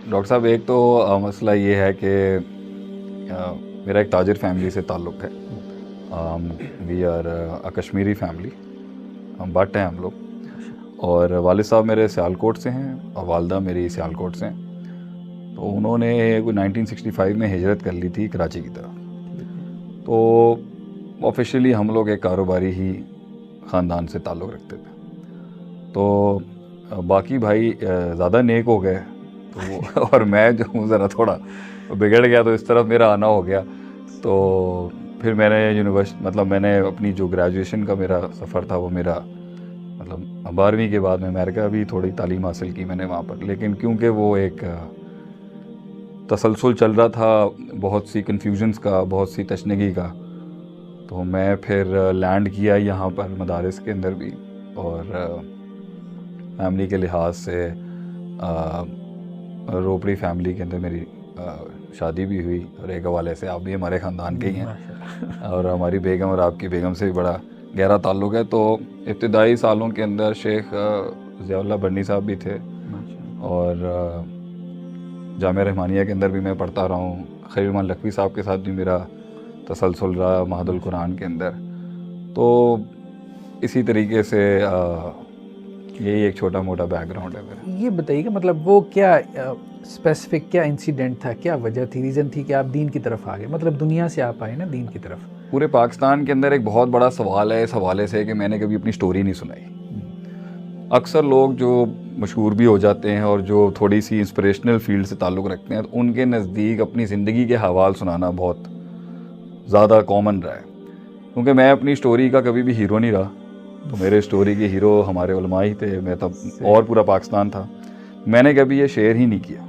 Doctor साहब, एक तो मसला ये है कि मेरा एक ताजिर फैमिली से ताल्लुक़ है। We are a Kashmiri family, हम भट्ट हैं हम लोग। और वालिद साहब मेरे सियालकोट से हैं और वालदा मेरी सियालकोट से हैं। तो उन्होंने 1965 में हिजरत कर ली थी कराची की तरफ। तो ऑफिशियली हम लोग एक कारोबारी ही ख़ानदान से ताल्लुक़ रखते थे। तो बाकी भाई ज़्यादा नेक हो गए तो और मैं जो हूँ ज़रा थोड़ा बिगड़ गया, तो इस तरफ मेरा आना हो गया। तो फिर मैंने मतलब मैंने अपनी जो ग्रेजुएशन का मेरा सफ़र था वो मेरा मतलब 12वीं के बाद में अमेरिका भी थोड़ी तालीम हासिल की मैंने वहाँ पर। लेकिन क्योंकि वो एक तसलसल चल रहा था, बहुत सी कन्फ्यूजन्स का, बहुत सी तशनगी का, तो मैं फिर लैंड किया यहाँ पर मदारिस के अंदर भी। और फैमिली के लिहाज से रोपड़ी फैमिली के अंदर मेरी शादी भी हुई, और एक हवाले से आप भी हमारे ख़ानदान के ही हैं और हमारी बेगम और आपकी बेगम से भी बड़ा गहरा ताल्लुक़ है। तो इब्तदाई सालों के अंदर शेख ज़ियाउल्लाह बर्नी साहब भी थे, और जामिया रहमानिया के अंदर भी मैं पढ़ता रहा हूँ। खलील रहमान लखवी साहब के साथ भी मेरा तसलसल रहा महदुल कुरान के अंदर। तो इसी तरीके से यही एक छोटा मोटा बैकग्राउंड है मेरा। ये बताइए कि मतलब वो क्या स्पेसिफिक क्या इंसिडेंट था, क्या वजह थी, रीज़न थी कि आप दीन की तरफ आ गए, मतलब दुनिया से आप आए ना दीन की तरफ? पूरे पाकिस्तान के अंदर एक बहुत बड़ा सवाल है इस हवाले से कि मैंने कभी अपनी स्टोरी नहीं सुनाई। अक्सर लोग जो मशहूर भी हो जाते हैं और जो थोड़ी सी इंस्पिरेशनल फील्ड से ताल्लुक़ रखते हैं, तो उनके नज़दीक अपनी ज़िंदगी के हवाल सुनाना बहुत ज़्यादा कॉमन रहा है। क्योंकि मैं अपनी स्टोरी का कभी भी हीरो नहीं रहा, तो मेरे स्टोरी के हीरो हमारे उलमा ही थे, मैं तब और पूरा पाकिस्तान था। मैंने कभी ये शेयर ही नहीं किया,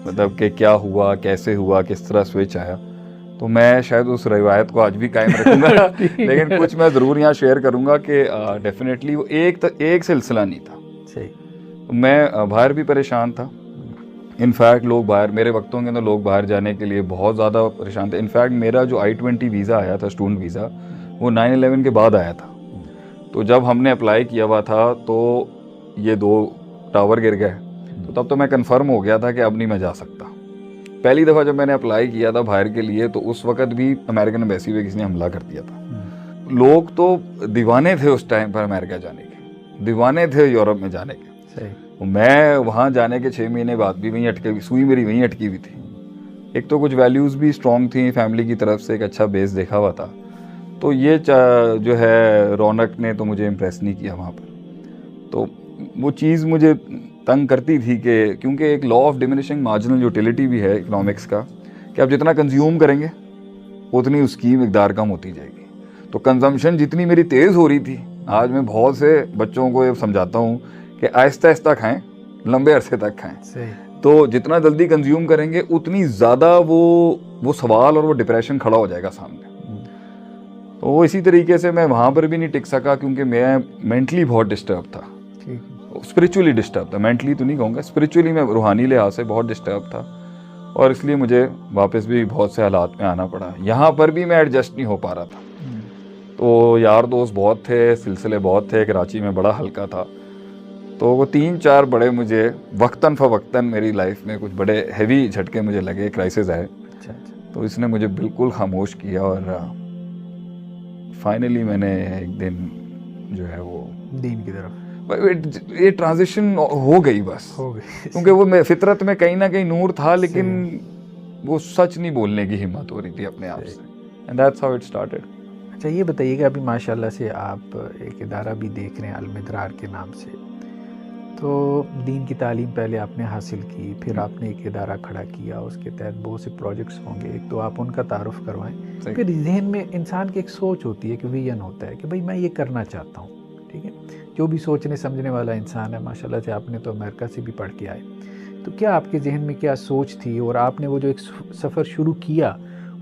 मतलब कि क्या हुआ, कैसे हुआ, किस तरह स्विच आया। तो मैं शायद उस रिवायत को आज भी कायम रखूँगा लेकिन कुछ मैं ज़रूर यहाँ शेयर करूँगा कि डेफिनेटली वो एक सिलसिला नहीं था। सही। तो मैं बाहर भी परेशान था। इनफैक्ट लोग बाहर, मेरे वक्तों के अंदर लोग बाहर जाने के लिए बहुत ज़्यादा परेशान थे। इनफैक्ट मेरा जो I-20 वीज़ा आया था, स्टूडेंट वीज़ा, वो 9/11 के बाद आया था। तो जब हमने अप्लाई किया हुआ था तो ये 2 टावर गिर गए, तो तब तो मैं कंफर्म हो गया था कि अब नहीं मैं जा सकता। पहली दफ़ा जब मैंने अप्लाई किया था बाहर के लिए, तो उस वक़्त भी अमेरिकन एम्बेसी पे किसी ने हमला कर दिया था। लोग तो दीवाने थे उस टाइम पर अमेरिका जाने के, दीवाने थे यूरोप में जाने के। सही। मैं वहाँ जाने के 6 महीने बाद भी वहीं अटके हुई, सुई मेरी वहीं अटकी हुई थी। एक तो कुछ वैल्यूज़ भी स्ट्रॉन्ग थी फैमिली की तरफ से, एक अच्छा बेस देखा हुआ था। तो ये जो है रौनक ने तो मुझे इम्प्रेस नहीं किया वहाँ पर। तो वो चीज़ मुझे तंग करती थी कि क्योंकि एक law of diminishing marginal utility भी है इकोनॉमिक्स का, कि आप जितना कंज्यूम करेंगे उतनी उसकी मिकदार कम होती जाएगी। तो कंजम्पशन जितनी मेरी तेज़ हो रही थी, आज मैं बहुत से बच्चों को ये समझाता हूँ कि आहिस्ता आहिस्ता खाएँ, लंबे अरसे तक खाएँ। सही। तो जितना जल्दी कंज्यूम करेंगे उतनी ज़्यादा वो सवाल और वो डिप्रेशन खड़ा हो जाएगा सामने। तो इसी तरीके से मैं वहाँ पर भी नहीं टिक सका, क्योंकि मैं मेंटली बहुत डिस्टर्ब था, स्पिरिचुअली डिस्टर्ब था। मेंटली तो नहीं कहूँगा, स्पिरिचुअली मैं रूहानी लिहाज से बहुत डिस्टर्ब था, और इसलिए मुझे वापस भी बहुत से हालात में आना पड़ा। यहाँ पर भी मैं एडजस्ट नहीं हो पा रहा था। तो यार दोस्त बहुत थे, सिलसिले बहुत थे, कराची में बड़ा हल्का था। तो वो 3-4 बड़े मुझे वक्तन फ़वक्तन मेरी लाइफ में कुछ बड़े हैवी झटके मुझे लगे, क्राइसिस आए। तो इसने मुझे बिल्कुल खामोश किया, और फाइनली मैंने एक दिन जो है वो दीन की तरफ ये ट्रांजिशन हो गई, बस हो गई। क्योंकि वो फितरत में कहीं ना कहीं नूर था, लेकिन वो सच नहीं बोलने की हिम्मत हो रही थी अपने आप से, and that's how it started. अच्छा, ये बताइएगा, अभी माशाल्लाह से आप एक इदारा भी देख रहे हैं अल-मिदरार के नाम से, तो दीन की तालीम पहले आपने हासिल की, फिर आपने एक इदारा खड़ा किया, उसके तहत बहुत से प्रोजेक्ट्स होंगे, एक तो आप उनका तारुफ करवाएं। फिर जहन में इंसान की एक सोच होती है कि विजन होता है कि भाई मैं ये करना चाहता हूँ, ठीक है। जो भी सोचने समझने वाला इंसान है, माशाल्लाह से आपने तो अमेरिका से भी पढ़ के आए, तो क्या आपके जहन में क्या सोच थी, और आपने वो जो एक सफ़र शुरू किया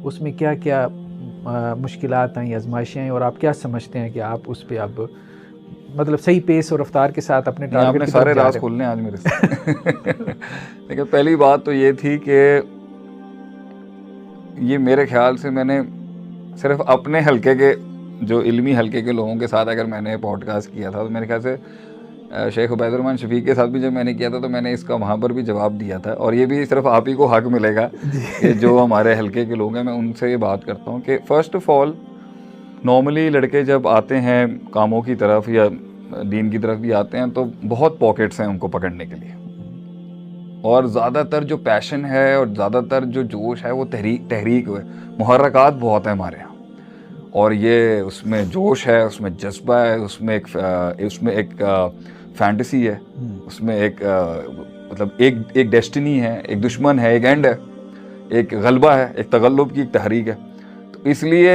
उसमें क्या क्या मुश्किलात आई, आजमाइशें आई, और आप क्या समझते हैं कि आप उस पर अब मतलब सही पेस और रफ्तार के साथ अपने टारगेट की सारे राज खोलने आज मेरे से देखिए, पहली बात तो ये थी कि ये मेरे ख्याल से मैंने सिर्फ अपने हलके के, जो इल्मी हलके के लोगों के साथ अगर मैंने पॉडकास्ट किया था, तो मेरे ख्याल से शेख उबैदुर्रहमान शफीक के साथ भी जब मैंने किया था तो मैंने इसका वहाँ पर भी जवाब दिया था, और ये भी सिर्फ आप ही को हक मिलेगा कि जो हमारे हल्के के लोग हैं, मैं उनसे ये बात करता हूँ कि फ़र्स्ट ऑफ़ ऑल नॉर्मली लड़के जब आते हैं कामों की तरफ या दीन की तरफ भी आते हैं तो बहुत पॉकेट्स हैं उनको पकड़ने के लिए, और ज़्यादातर जो पैशन है और ज़्यादातर जो जोश है वो तहरीक है, मुहर्रकात बहुत है हमारे यहाँ, और ये उसमें जोश है, उसमें जज्बा है, उसमें एक फैंटेसी है, उसमें एक मतलब एक डेस्टिनी है, एक दुश्मन है, एक एंड है, एक गलबा है, एक तगल्लुब की एक तहरीक है। तो इसलिए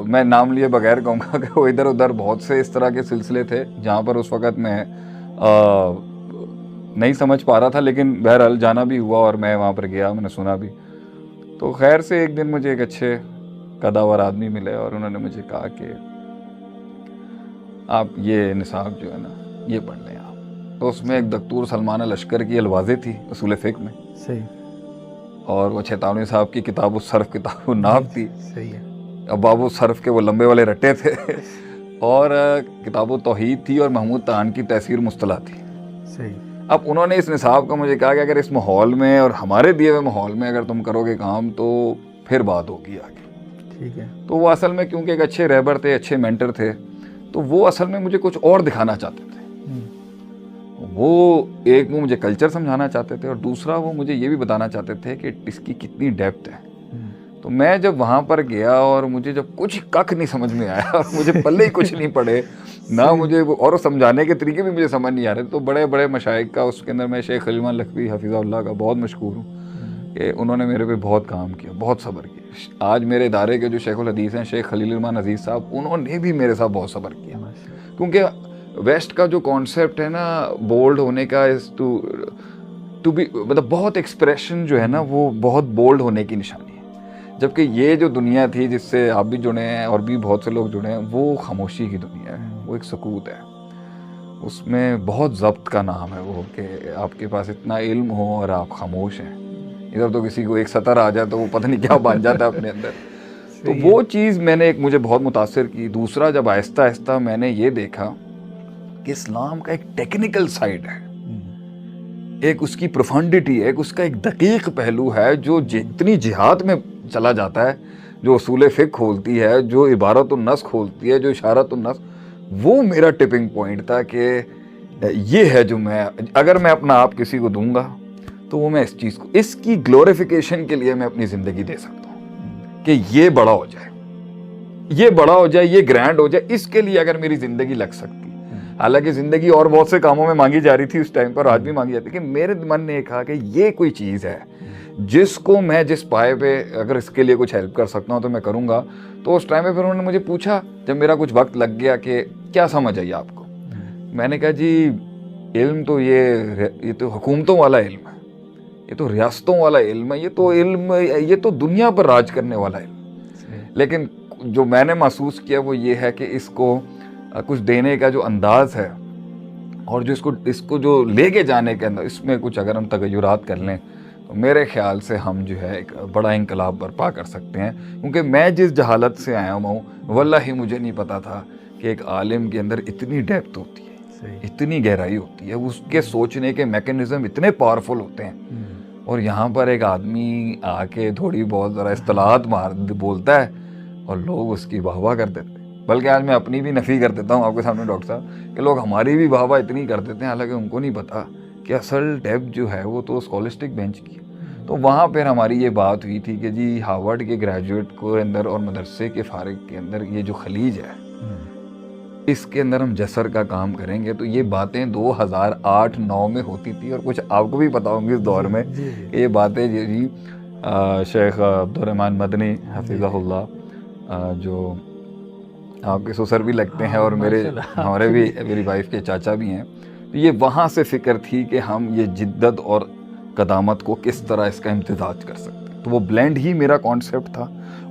मैं नाम लिए बगैर कहूँगा कि वो इधर उधर बहुत से इस तरह के सिलसिले थे जहाँ पर उस वक़्त मैं नहीं समझ पा रहा था, लेकिन बहरहाल जाना भी हुआ और मैं वहाँ पर गया, मैंने सुना भी। तो खैर से एक दिन मुझे एक अच्छे कदावर आदमी मिले और उन्होंने मुझे कहा कि आप ये निसाब जो है ना ये पढ़ लें आप। तो उसमें एक दक्तूर सलमान लश्कर की अलवाज़े थी उसूल फ़िक़्ह में, सही, और वो छैतानी साहब की किताब सर्फ़ किताब नाफ थी, सही है, अब बाबू सर्फ़ के वो लंबे वाले रट्टे थे और किताब तौहीद थी और महमूद तान की तहसीर मुस्तला थी, सही। अब उन्होंने इस निसाब का मुझे कहा कि अगर इस माहौल में और हमारे दिए हुए माहौल में अगर तुम करोगे काम तो फिर बात होगी आगे, ठीक है। तो वो असल में क्योंकि एक अच्छे रहबर थे, अच्छे मेंटर थे, तो वो असल में मुझे कुछ और दिखाना चाहते थे। वो एक वो मुझे कल्चर समझाना चाहते थे और दूसरा वो मुझे ये भी बताना चाहते थे कि इसकी कितनी डेप्थ है। तो मैं जब वहाँ पर गया और मुझे जब कुछ कख नहीं समझ में आया और मुझे पल्ले ही कुछ नहीं पड़े ना, मुझे वो और समझाने के तरीके भी मुझे समझ नहीं आ रहे, तो बड़े बड़े मशाइख का उसके अंदर मैं शेख खलील लखवी हफिज़हुल्लाह का बहुत मशकूर हूँ कि उन्होंने मेरे पे बहुत काम किया, बहुत सब्र किया। आज मेरे इदारे के जो शेखुल हदीस हैं शेख खलील रहमान अजीज़ साहब, उन्होंने भी मेरे साथ बहुत सब्र किया, क्योंकि वेस्ट का जो कॉन्सेप्ट है ना बोल्ड होने का, इज़ टू बी, मतलब बहुत एक्सप्रेशन जो है ना वो बहुत बोल्ड होने की निशानी है, जबकि ये जो दुनिया थी जिससे आप भी जुड़े हैं और भी बहुत से लोग जुड़े हैं, वो खामोशी की दुनिया है, वो एक सकूत है, उसमें बहुत ज़ब्त का नाम है वो कि आपके पास इतना इल्म हो और आप खामोश हैं। इधर तो किसी को एक सतर आ जाए तो वो पता नहीं क्या बन जाता है अपने अंदर। तो वो चीज़ मैंने एक मुझे बहुत मुतासिर की। दूसरा, जब आहिस्ता आहिस्ता मैंने ये देखा कि इस्लाम का एक टेक्निकल साइड है, एक उसकी प्रोफंडिटी है, एक उसका एक दकीक पहलू है जो जितनी जिहाद में चला जाता है, जो उसूल फ़िक़्ह खोलती है, जो इबारत उन नस खोलती है, जो इशारत उन नस, वो मेरा टिपिंग पॉइंट था कि ये है जो मैं, अगर मैं अपना आप किसी को दूंगा तो वो मैं इस चीज़ को, इसकी ग्लोरिफिकेशन के लिए मैं अपनी ज़िंदगी दे सकता हूँ कि ये बड़ा हो जाए, ये बड़ा हो जाए, ये ग्रैंड हो जाए, इसके लिए अगर मेरी ज़िंदगी लग सकती। हालांकि ज़िंदगी और बहुत से कामों में मांगी जा रही थी उस टाइम पर, आज भी मांगी जाती है, कि मेरे मन ने कहा कि ये कोई चीज़ है जिसको मैं जिस पाए पे अगर इसके लिए कुछ हेल्प कर सकता हूँ तो मैं करूँगा। तो उस टाइम पे फिर उन्होंने मुझे पूछा, जब मेरा कुछ वक्त लग गया, कि क्या समझ आई आपको। मैंने कहा जी इल्म तो ये तो हुकूमतों वाला इल्म है, ये तो रियासतों वाला इल्म है, ये तो दुनिया पर राज करने वाला इल्म। लेकिन जो मैंने महसूस किया वो ये है कि इसको कुछ देने का जो अंदाज़ है और जो इसको जो लेके जाने के अंदर, इसमें कुछ अगर हम तगय्युरात कर लें तो मेरे ख्याल से हम जो है एक बड़ा इनकलाब बर्पा कर सकते हैं। क्योंकि मैं जिस जहालत से आया हूँ, वल्लाही मुझे नहीं पता था कि एक आलिम के अंदर इतनी डेप्थ होती है, इतनी गहराई होती है, उसके सोचने के मैकेनिज़्म इतने पावरफुल होते हैं। और यहाँ पर एक आदमी आके थोड़ी बहुत ज़रा इस्तिलाहत बोलता है और लोग उसकी वाहवाह कर देते हैं। बल्कि आज मैं अपनी भी नफ़ी कर देता हूँ आपके सामने डॉक्टर साहब, कि लोग हमारी भी वाहवाह इतनी कर देते हैं, हालांकि उनको नहीं पता कि असल डेप्थ जो है वो तो स्कॉलिस्टिक बेंच की। तो वहाँ पर हमारी ये बात हुई थी कि जी हार्वर्ड के ग्रेजुएट के अंदर और मदरसे के फारिग के अंदर ये जो खलीज है, इसके अंदर हम जसर का काम करेंगे। तो ये बातें 2008-9 में होती थी, और कुछ आपको भी पता होंगी इस दौर में ये बातें जी शेख अब्दुर्रहमान मदनी हफिज़हुल्लाह, जो आपके ससुर भी लगते हैं और हमारे भी, मेरी वाइफ के चाचा भी हैं। तो ये वहाँ से फ़िक्र थी कि हम ये जिद्दत और कदामत को किस तरह इसका इम्तिज़ाज कर सकते हैं। तो वो ब्लेंड ही मेरा कॉन्सेप्ट था,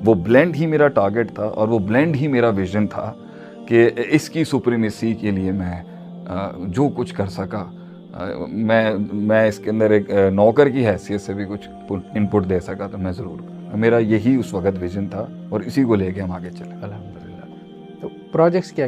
वो ब्लेंड ही मेरा टारगेट था, और वो ब्लेंड ही मेरा विजन था कि इसकी सुप्रीमेसी के लिए मैं जो कुछ कर सका, मैं इसके अंदर एक नौकर की हैसियत से भी कुछ इनपुट दे सका तो मैं ज़रूर, मेरा यही उस वक़्त विजन था और इसी को लेके हम आगे चले। अल्हम्दुलिल्लाह। तो प्रोजेक्ट्स क्या